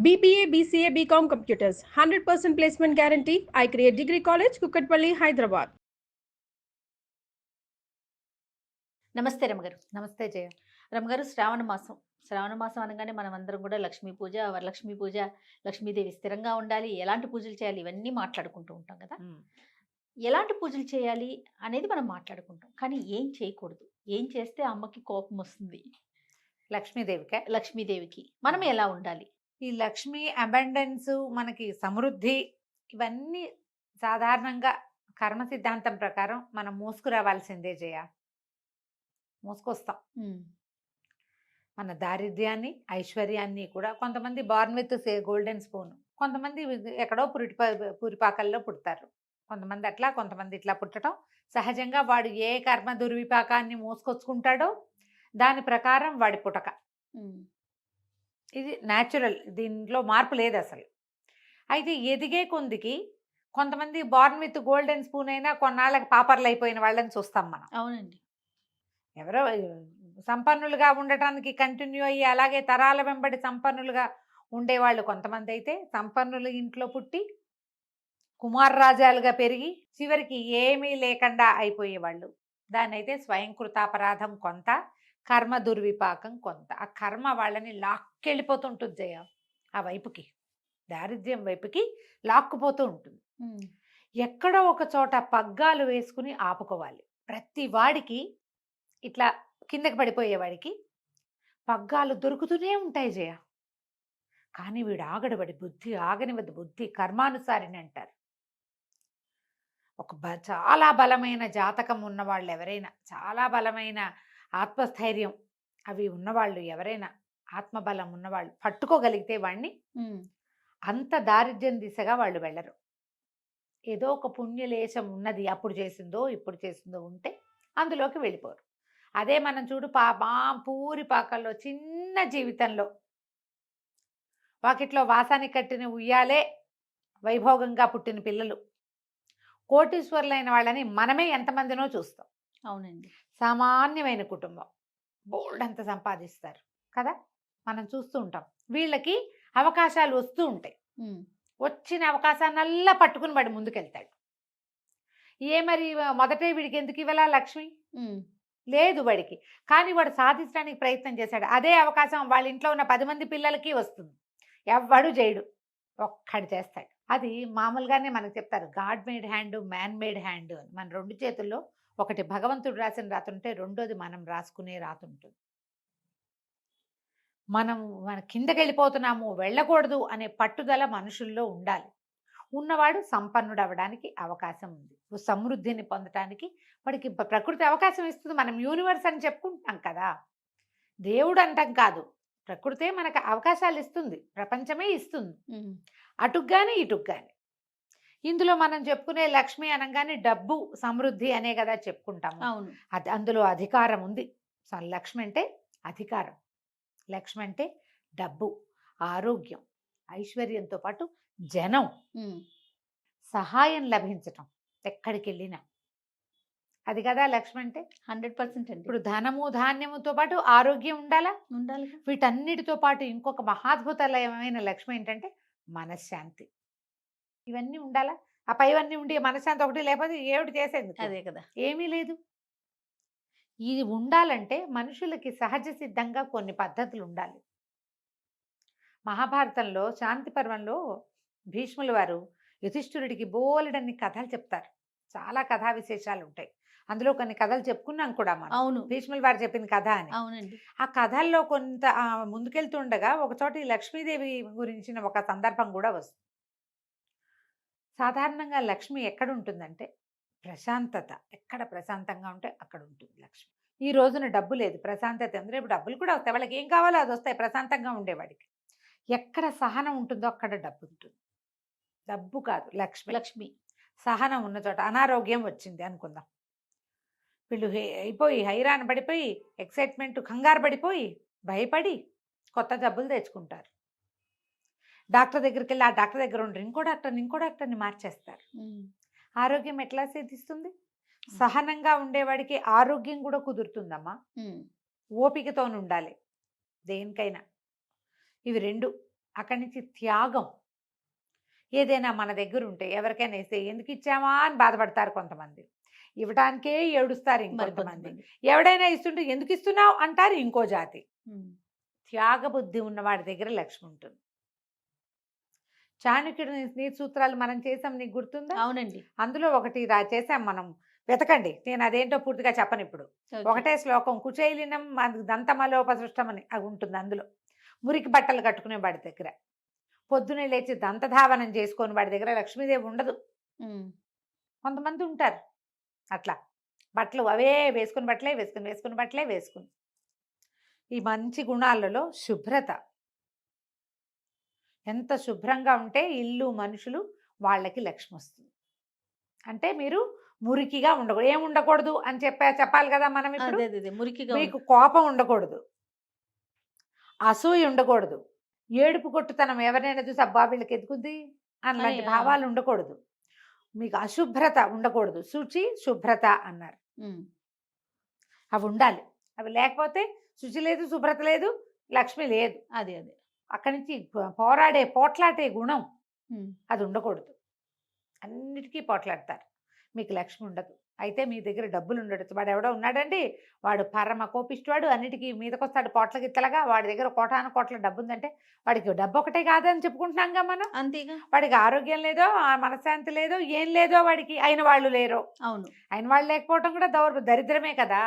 BBA, BCA, BCom Computers, 100% placement guarantee. I create Degree College, Kukatpalli, Hyderabad. నమస్తే రమగారు. నమస్తే జయ. రమగారు, శ్రావణ మాసం అనగానే మనం అందరం కూడా లక్ష్మీ పూజ, వరలక్ష్మి పూజ, లక్ష్మీదేవి స్థిరంగా ఉండాలి, ఎలాంటి పూజలు చేయాలి, ఇవన్నీ మాట్లాడుకుంటూ ఉంటాం కదా. ఎలాంటి పూజలు చేయాలి అనేది మనం మాట్లాడుకుంటాం, కానీ ఏం చేయకూడదు, ఏం చేస్తే అమ్మకి కోపం వస్తుంది, లక్ష్మీదేవికి మనం ఎలా ఉండాలి? ఈ లక్ష్మి అబండెన్స్, మనకి సమృద్ధి, ఇవన్నీ సాధారణంగా కర్మ సిద్ధాంతం ప్రకారం మనం మోసుకురావాల్సిందే జయ. మోసుకొస్తాం మన దారిద్ర్యాన్ని, ఐశ్వర్యాన్ని కూడా. కొంతమంది బార్న్ విత్ గోల్డెన్ స్పూన్, కొంతమంది ఎక్కడో పూరిపాకల్లో పుడతారు. కొంతమంది అట్లా, కొంతమంది ఇట్లా పుట్టడం సహజంగా. వాడు ఏ కర్మ దుర్విపాకాన్ని మోసుకొచ్చుకుంటాడో దాని ప్రకారం వాడి పుటక. ఇది న్యాచురల్, దీంట్లో మార్పు లేదు అసలు. అయితే ఎదిగే కొందికి కొంతమంది బార్న్ విత్ గోల్డెన్ స్పూన్ అయినా కొన్నాళ్ళకి పాపర్లు అయిపోయిన వాళ్ళని చూస్తాం మనం. అవునండి. ఎవరో సంపన్నులుగా ఉండటానికి కంటిన్యూ అయ్యి అలాగే తరాల వెంబడి సంపన్నులుగా ఉండేవాళ్ళు కొంతమంది. అయితే సంపన్నుల ఇంట్లో పుట్టి కుమారరాజాలుగా పెరిగి చివరికి ఏమీ లేకుండా అయిపోయేవాళ్ళు. దాన్ని అయితే స్వయంకృతాపరాధం కొంత, కర్మ దుర్విపాకం కొంత. ఆ కర్మ వాళ్ళని లాక్కెళ్ళిపోతుంటుంది జయ, ఆ వైపుకి, దారిద్ర్యం వైపుకి లాక్కుపోతూ ఉంటుంది. ఎక్కడో ఒక చోట పగ్గాలు వేసుకుని ఆపుకోవాలి. ప్రతి వాడికి ఇట్లా కిందకి పడిపోయేవాడికి పగ్గాలు దొరుకుతూనే ఉంటాయి జయ. కానీ వీడు ఆగడబడి, బుద్ధి ఆగనివద్దు, బుద్ధి కర్మానుసారిని అంటారు. చాలా బలమైన జాతకం ఉన్నవాళ్ళు ఎవరైనా, చాలా బలమైన ఆత్మస్థైర్యం అవి ఉన్నవాళ్ళు ఎవరైనా, ఆత్మబలం ఉన్నవాళ్ళు పట్టుకోగలిగితే వాడిని అంత దారిద్ర్యం దిశగా వాళ్ళు వెళ్ళరు. ఏదో ఒక పుణ్యలేశం ఉన్నది, అప్పుడు చేసిందో ఇప్పుడు చేసిందో ఉంటే అందులోకి వెళ్ళిపోరు. అదే మనం చూడు, పూరి పాకల్లో చిన్న జీవితంలో వాకిట్లో వాసానికి కట్టిన ఉయ్యాలే వైభోగంగా పుట్టిన పిల్లలు, కోటీశ్వరులైన వాళ్ళని మనమే ఎంతమందినో చూస్తాం. అవునండి. సామాన్యమైన కుటుంబం, బోల్డ్ అంత సంపాదిస్తారు కదా, మనం చూస్తూ ఉంటాం. వీళ్ళకి అవకాశాలు వస్తూ ఉంటాయి. వచ్చిన అవకాశాన్నల్లా పట్టుకుని వాడు ముందుకెళ్తాడు. మరి మొదటే వీడికి ఎందుకు ఇవ్వాలా లక్ష్మి? లేదు వాడికి. కానీ వాడు సాధించడానికి ప్రయత్నం చేశాడు. అదే అవకాశం వాళ్ళ ఇంట్లో ఉన్న 10 మంది పిల్లలకి వస్తుంది. ఎవ్వడు చేయడు, ఒక్కడు చేస్తాడు. అది మామూలుగానే మనకు చెప్తారు, God made hand, man made hand అని. మన 2 చేతుల్లో ఒకటి భగవంతుడు రాసిన రాత ఉంటే, రెండోది మనం రాసుకునే రాత ఉంటుంది. మన కిందకి వెళ్ళిపోతున్నాము, వెళ్ళకూడదు అనే పట్టుదల మనుషుల్లో ఉండాలి. ఉన్నవాడు సంపన్నుడు అవ్వడానికి అవకాశం ఉంది. సమృద్ధిని పొందటానికి వాడికి ప్రకృతి అవకాశం ఇస్తుంది. మనం యూనివర్స్ అని చెప్పుకుంటున్నాం కదా, దేవుడు అంటాం కాదు, ప్రకృతే మనకు అవకాశాలు ఇస్తుంది, ప్రపంచమే ఇస్తుంది, అటుగ్గాని ఇటుగ్గాని. ఇందులో మనం చెప్పుకునే లక్ష్మి అనగానే డబ్బు, సమృద్ధి అనే కదా చెప్పుకుంటాము. అవును. అందులో అధికారం ఉంది. లక్ష్మి అంటే అధికారం, లక్ష్మి అంటే డబ్బు, ఆరోగ్యం, ఐశ్వర్యంతో పాటు జనం, సహాయం లభించటం ఎక్కడికి వెళ్ళినా. అది కదా లక్ష్మి అంటే. 100% అండి. ఇప్పుడు ధనము ధాన్యముతో పాటు ఆరోగ్యం ఉండాలి. వీటన్నిటితో పాటు ఇంకొక మహాద్భుతమైన లక్ష్మి ఏంటంటే మనశ్శాంతి. ఇవన్నీ ఉండాలా. ఆ పైవన్నీ ఉండి మనశ్శాంతి ఒకటి లేకపోతే ఏమిటి చేసేది? అదే కదా, ఏమీ లేదు. ఇది ఉండాలంటే మనుషులకి సహజ సిద్ధంగా కొన్ని పద్ధతులు ఉండాలి. మహాభారతంలో శాంతి పర్వంలో భీష్ముల వారు యుధిష్ఠిరుడికి బోలెడన్ని కథలు చెప్తారు. చాలా కథా విశేషాలు ఉంటాయి. అందులో కొన్ని కథలు చెప్పుకున్నాం కూడా మనం. అవును, భీష్ముల వారు చెప్పిన కథ అని. అవునండి. ఆ కథల్లో కొంత ముందుకెళ్తుండగా ఒకచోట ఈ లక్ష్మీదేవి గురించిన ఒక సందర్భం కూడా వస్తుంది. సాధారణంగా లక్ష్మి ఎక్కడ ఉంటుందంటే ప్రశాంతత. ఎక్కడ ప్రశాంతంగా ఉంటే అక్కడ ఉంటుంది లక్ష్మి. ఈ రోజున డబ్బు లేదు, ప్రశాంతత ఉంది. రేపు డబ్బులు కూడా వస్తాయి, వాళ్ళకి ఏం కావాలో అది వస్తాయి ప్రశాంతంగా ఉండేవాడికి. ఎక్కడ సహనం ఉంటుందో అక్కడ డబ్బు ఉంటుంది. డబ్బు కాదు, లక్ష్మి. సహనం ఉన్న చోట. అనారోగ్యం వచ్చింది అనుకుందాం, వీళ్ళు అయిపోయి హైరాణ పడిపోయి, ఎక్సైట్మెంట్, కంగారు పడిపోయి, భయపడి కొత్త జబ్బులు తెచ్చుకుంటారు. డాక్టర్ దగ్గరికి వెళ్ళి ఆ డాక్టర్ దగ్గర ఉండరు, ఇంకో డాక్టర్ని మార్చేస్తారు. ఆరోగ్యం ఎట్లా సిద్ధిస్తుంది? సహనంగా ఉండేవాడికి ఆరోగ్యం కూడా కుదురుతుందమ్మా. ఓపికతో ఉండాలి దేనికైనా. ఇవి 2 అక్కడి నుంచి త్యాగం. ఏదైనా మన దగ్గర ఉంటే ఎవరికైనా ఇస్తే ఎందుకు ఇచ్చామా అని బాధపడతారు కొంతమంది, ఇవ్వడానికే ఏడుస్తారు ఇంకొంతమంది, ఎవడైనా ఇస్తుంటే ఎందుకు ఇస్తున్నావు అంటారు ఇంకో జాతి. త్యాగబుద్ధి ఉన్నవాడి దగ్గర లక్ష్మి ఉంటుంది. చాణక్యుడి నీతి సూత్రాలు మనం చేసాం, నీకు గుర్తుందా? అవునండి. అందులో ఒకటి చేసాం మనం, వెతకండి, నేను అదేంటో పూర్తిగా చెప్పను ఇప్పుడు. ఒకటే శ్లోకం, కుచైలినం దంతమలోపసృష్టం అని అది ఉంటుంది. అందులో మురికి బట్టలు కట్టుకునే వాడి దగ్గర, పొద్దునే లేచి దంతధావనం చేసుకొని వాడి దగ్గర లక్ష్మీదేవి ఉండదు. కొంతమంది ఉంటారు అట్లా, బట్టలు అవే వేసుకుని బట్టలే వేసుకుని బట్టలే వేసుకుని. ఈ మంచి గుణాలలో శుభ్రత, ఎంత శుభ్రంగా ఉంటే ఇల్లు మనుషులు వాళ్ళకి లక్ష్మి వస్తుంది. అంటే మీరు మురికిగా ఉండకూడదు. ఏం ఉండకూడదు అని చెప్పాలి కదా మనం ఇప్పుడు. మురికిగా, మీకు కోపం ఉండకూడదు, అసూయ ఉండకూడదు, ఏడుపు కొట్టుతనం, ఎవరైనా చూసి అబ్బా వీళ్ళకి ఎదుగుద్ది అలాంటి భావాలు ఉండకూడదు, మీకు అశుభ్రత ఉండకూడదు. శుచి శుభ్రత అన్నారు, అవి ఉండాలి. అవి లేకపోతే శుచి లేదు, శుభ్రత లేదు, లక్ష్మి లేదు. అదే అక్కడి నుంచి పోట్లాడే గుణం అది ఉండకూడదు. అన్నిటికీ పోట్లాడతారు, మీకు లక్ష్మి ఉండదు. అయితే మీ దగ్గర డబ్బులు ఉండడు. వాడు ఎవడో ఉన్నాడండి, వాడు పరమ కోపిష్టివాడు, అన్నిటికీ మీదకొస్తాడు పోట్ల గిత్తలగా, వాడి దగ్గర కోటాను కోట్ల డబ్బు ఉందంటే వాడికి డబ్బు ఒకటే కాదని చెప్పుకుంటున్నాంగా మనం. అంతేగా. వాడికి ఆరోగ్యం లేదో, మనశ్శాంతి లేదో, ఏం లేదో వాడికి, అయిన వాళ్ళు లేరు. అవును, అయిన వాళ్ళు లేకపోవడం కూడా దరిద్రమే కదా.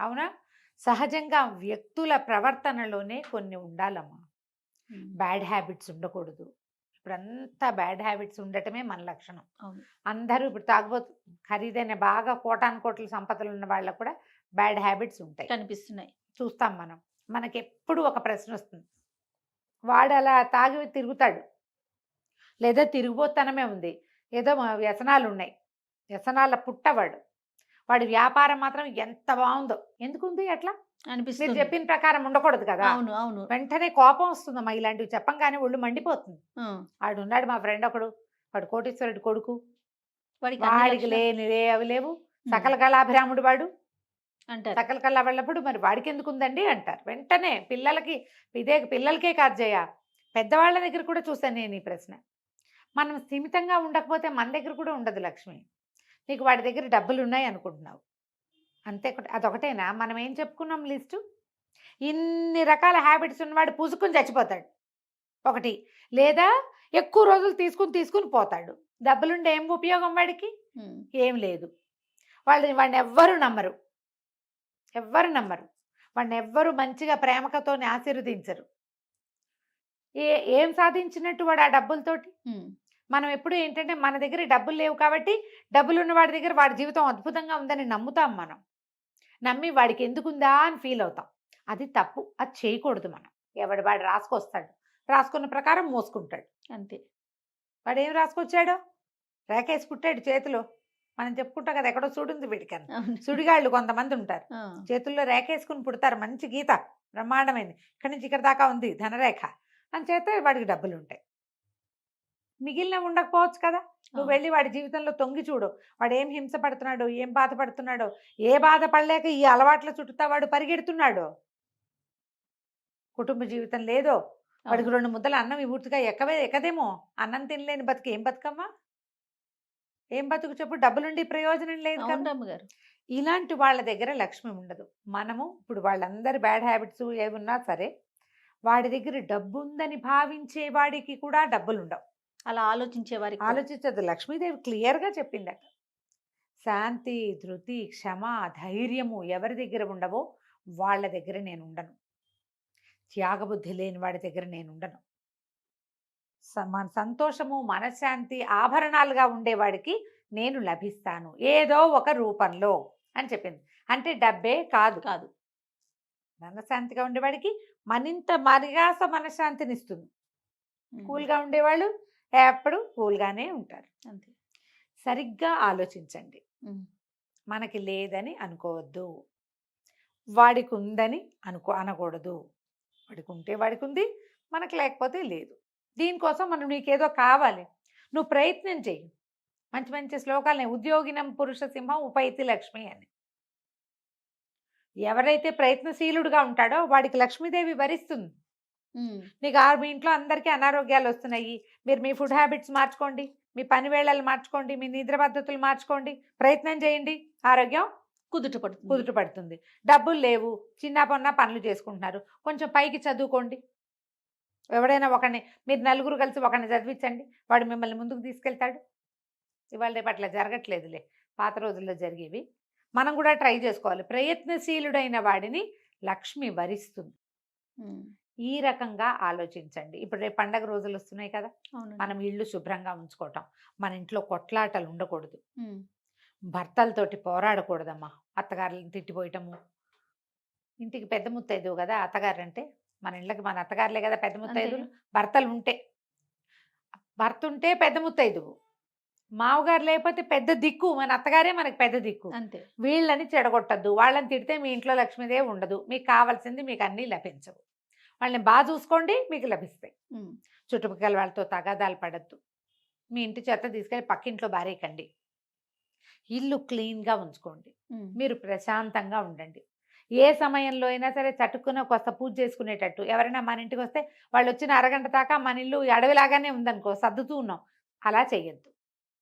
అవునా? సహజంగా వ్యక్తుల ప్రవర్తనలోనే కొన్ని ఉండాలమ్మా. బ్యాడ్ హ్యాబిట్స్ ఉండకూడదు. ఇప్పుడంతా బ్యాడ్ హ్యాబిట్స్ ఉండటమే మన లక్షణం. అందరూ ఇప్పుడు తాగుబోతు, ఖరీదైన బాగా కోటాను కోట్ల సంపదలు ఉన్న వాళ్ళకు కూడా బ్యాడ్ హ్యాబిట్స్ ఉంటాయి, కనిపిస్తున్నాయి, చూస్తాం మనం. మనకి ఎప్పుడు ఒక ప్రశ్న వస్తుంది, వాడు అలా తాగి తిరుగుతాడు, లేదా తిరిగిపోతనమే ఉంది, ఏదో వ్యసనాలు ఉన్నాయి, వ్యసనాల పుట్టవాడు, వాడి వ్యాపారం మాత్రం ఎంత బాగుందో, ఎందుకుంది అట్లా అనిపిస్తుంది. మీరు చెప్పిన ప్రకారం ఉండకూడదు కదా. అవును. వెంటనే కోపం వస్తుందమ్మా, ఇలాంటివి చెప్పంగానే ఒళ్ళు మండిపోతుంది. వాడు ఉన్నాడు మా ఫ్రెండ్ ఒకడు, వాడు కోటీశ్వరుడు కొడుకు, వాడికి లేని అవి లేవు, సకల కళాభిరాముడు వాడు అంటారు. సకల కళ వెళ్ళప్పుడు మరి వాడికి ఎందుకు ఉందండి అంటారు. వెంటనే పిల్లలకే కాదు జయ, పెద్దవాళ్ళ దగ్గర కూడా చూసాను నేను ఈ ప్రశ్న. మనం స్థిమితంగా ఉండకపోతే మన దగ్గర కూడా ఉండదు లక్ష్మి. నీకు వాడి దగ్గర డబ్బులు ఉన్నాయి అనుకుంటున్నావు అంతే, అదొకటేనా? మనం ఏం చెప్పుకున్నాం లిస్టు? ఇన్ని రకాల హ్యాబిట్స్ ఉన్నవాడు పూసుకుని చచ్చిపోతాడు ఒకటి, లేదా ఎక్కువ రోజులు తీసుకుని పోతాడు. డబ్బులుండే ఏం ఉపయోగం వాడికి? ఏం లేదు. వాడిని ఎవ్వరు నమ్మరు, వాడిని ఎవ్వరు మంచిగా ప్రేమకతోని ఆశీర్వదించరు. ఏం సాధించినట్టు వాడు ఆ డబ్బులతోటి? మనం ఎప్పుడు ఏంటంటే మన దగ్గర డబ్బులు లేవు కాబట్టి డబ్బులున్న వాడి దగ్గర వాడి జీవితం అద్భుతంగా ఉందని నమ్ముతాం. మనం నమ్మి వాడికి ఎందుకుందా అని ఫీల్ అవుతాం. అది తప్పు, అది చేయకూడదు. మనం వాడు రాసుకొస్తాడు, రాసుకున్న ప్రకారం మోసుకుంటాడు అంతే. వాడు ఏం రాసుకొచ్చాడో రేకేసి కుట్టాడు చేతిలో. మనం చెప్పుకుంటాం కదా, ఎక్కడో సుడుంది వీడికని. సుడిగాళ్ళు కొంతమంది ఉంటారు, చేతుల్లో రేకేసుకుని పుడతారు, మంచి గీత బ్రహ్మాండమైంది, ఇక్కడి నుంచి ఇక్కడ దాకా ఉంది ధనరేఖ అని చేస్తే వాడికి డబ్బులు ఉంటాయి. మిగిలిన ఉండకపోవచ్చు కదా. నువ్వు వెళ్ళి వాడి జీవితంలో తొంగి చూడు, వాడు ఏం హింస పడుతున్నాడో, ఏం బాధపడుతున్నాడో, ఏ బాధపడలేక ఈ అలవాట్ల చుట్టూ వాడు పరిగెడుతున్నాడో, కుటుంబ జీవితం లేదో, వాడికి 2 ముద్దలు అన్నం పూర్తిగా ఎక్కదేమో, అన్నం తినలేని బతుకు ఏం బతుకమ్మా, ఏం బతుకు చెప్పు? డబ్బులుండి ప్రయోజనం లేదు కదా. ఇలాంటి వాళ్ళ దగ్గర లక్ష్మి ఉండదు. మనము ఇప్పుడు వాళ్ళందరి బ్యాడ్ హ్యాబిట్స్ ఏమున్నా సరే, వాడి దగ్గర డబ్బు ఉందని భావించే వాడికి కూడా డబ్బులు ఉండవు. అలా ఆలోచించదు. లక్ష్మీదేవి క్లియర్గా చెప్పిందట, శాంతి, ధృతి, క్షమ, ధైర్యము ఎవరి దగ్గర ఉండవో వాళ్ళ దగ్గర నేను ఉండను, త్యాగబుద్ధి లేని వాడి దగ్గర నేను ఉండను, సంతోషము, మనశ్శాంతి ఆభరణాలుగా ఉండేవాడికి నేను లభిస్తాను ఏదో ఒక రూపంలో అని చెప్పింది. అంటే డబ్బే కాదు, మనశ్శాంతిగా ఉండేవాడికి మరింత మరిగాస మనశ్శాంతిని ఇస్తుంది. కూల్గా ఉండేవాళ్ళు ఎప్పుడు కూల్గానే ఉంటారు అంతే. సరిగ్గా ఆలోచించండి, మనకి లేదని అనుకోవద్దు, వాడికి ఉందని అనకూడదు. వాడికి ఉంటే వాడికి ఉంది, మనకి లేకపోతే లేదు. దీనికోసం మనం నీకేదో కావాలి, నువ్వు ప్రయత్నం చెయ్యి. మంచి మంచి శ్లోకాలని, ఉద్యోగినం పురుష సింహం ఉపైతి లక్ష్మి అని. ఎవరైతే ప్రయత్నశీలుడుగా ఉంటాడో వాడికి లక్ష్మీదేవి వరిస్తుంది. నీకు మీ ఇంట్లో అందరికీ అనారోగ్యాలు వస్తున్నాయి, మీరు మీ ఫుడ్ హ్యాబిట్స్ మార్చుకోండి, మీ పని వేళలు మార్చుకోండి, మీ నిద్ర పద్ధతులు మార్చుకోండి, ప్రయత్నం చేయండి, ఆరోగ్యం కుదుట పడుతుంది. డబ్బులు లేవు, చిన్న పొన్న పనులు చేసుకుంటున్నారు, కొంచెం పైకి చదువుకోండి. ఎవడైనా ఒకరిని, మీరు నలుగురు కలిసి ఒకరిని చదివించండి, వాడు మిమ్మల్ని ముందుకు తీసుకెళ్తాడు. ఇవాళ రేపు అట్లా జరగట్లేదులే, పాత రోజుల్లో జరిగేవి. మనం కూడా ట్రై చేసుకోవాలి. ప్రయత్నశీలుడైన వాడిని లక్ష్మి వరిస్తుంది. ఈ రకంగా ఆలోచించండి. ఇప్పుడు రేపు పండగ రోజులు వస్తున్నాయి కదా, మనం ఇళ్ళు శుభ్రంగా ఉంచుకోవటం, మన ఇంట్లో కొట్లాటలు ఉండకూడదు, భర్తలతోటి పోరాడకూడదమ్మా, అత్తగారులను తిట్టిపోయటము. ఇంటికి పెద్ద ముత్తైదువు కదా అత్తగారు అంటే, మన ఇళ్ళకి మన అత్తగారులే కదా పెద్ద ముత్తైదువులు. భర్తలు ఉంటే, భర్త ఉంటే పెద్ద ముత్తైదువు, మామగారు లేకపోతే పెద్ద దిక్కు, మన అత్తగారే మనకి పెద్ద దిక్కు. అంతే. వీళ్ళని చెడగొట్టద్దు, వాళ్ళని తిడితే మీ ఇంట్లో లక్ష్మీదేవి ఉండదు, మీకు కావాల్సింది మీకు అన్నీ లభించవు. వాళ్ళని బాగా చూసుకోండి, మీకు లభిస్తాయి. చుట్టుపక్కల వాళ్ళతో తగాదాలు పడద్దు, మీ ఇంటి చెత్త తీసుకెళ్ళి పక్కింట్లో బారేయకండి, ఇల్లు క్లీన్గా ఉంచుకోండి, మీరు ప్రశాంతంగా ఉండండి. ఏ సమయంలో అయినా సరే చట్టుకున్న కొత్త పూజ చేసుకునేటట్టు. ఎవరైనా మన ఇంటికి వస్తే వాళ్ళు వచ్చిన అరగంట దాకా మన ఇల్లు అడవిలాగానే ఉందనుకో, సర్దుతూ ఉన్నాం, అలా చేయొద్దు.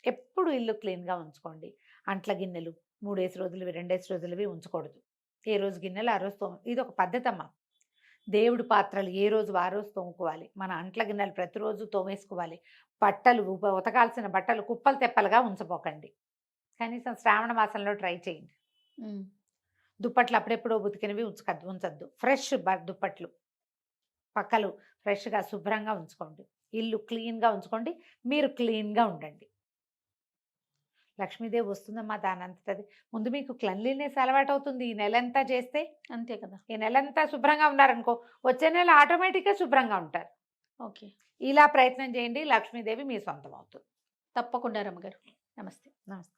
ఎప్పుడు ఇల్లు క్లీన్గా ఉంచుకోండి. అంట్ల గిన్నెలు 3 రోజులవి 2 రోజులవి ఉంచకూడదు. ఏ రోజు గిన్నెలు ఆ రోజు ఇది ఒక పద్ధతి అమ్మా. దేవుడి పాత్రలు ఏ రోజు ఆ రోజు తోముకోవాలి, మన అంట్ల గిన్నెలు ప్రతిరోజు తోమేసుకోవాలి. బట్టలు ఉతకాల్సిన బట్టలు కుప్పలు తెప్పలుగా ఉంచపోకండి. కనీసం శ్రావణ మాసంలో ట్రై చేయండి. దుప్పట్లు అప్పుడెప్పుడో ఉతికినవి ఉంచద్దు. ఫ్రెష్ దుప్పట్లు పక్కలు ఫ్రెష్గా శుభ్రంగా ఉంచుకోండి. ఇల్లు క్లీన్గా ఉంచుకోండి, మీరు క్లీన్గా ఉండండి. లక్ష్మీదేవి వస్తుందమ్మా దానంతటది. ముందు మీకు క్లెన్లీనెస్ అలవాటు అవుతుంది. ఈ నెలంతా చేస్తే అంతే కదా, ఈ నెలంతా శుభ్రంగా ఉన్నారనుకో, వచ్చే నెల ఆటోమేటిక్గా శుభ్రంగా ఉంటారు. ఓకే, ఇలా ప్రయత్నం చేయండి, లక్ష్మీదేవి మీ సొంతం అవుతుంది. తప్పకుండా రమ్మగారు. నమస్తే. నమస్తే.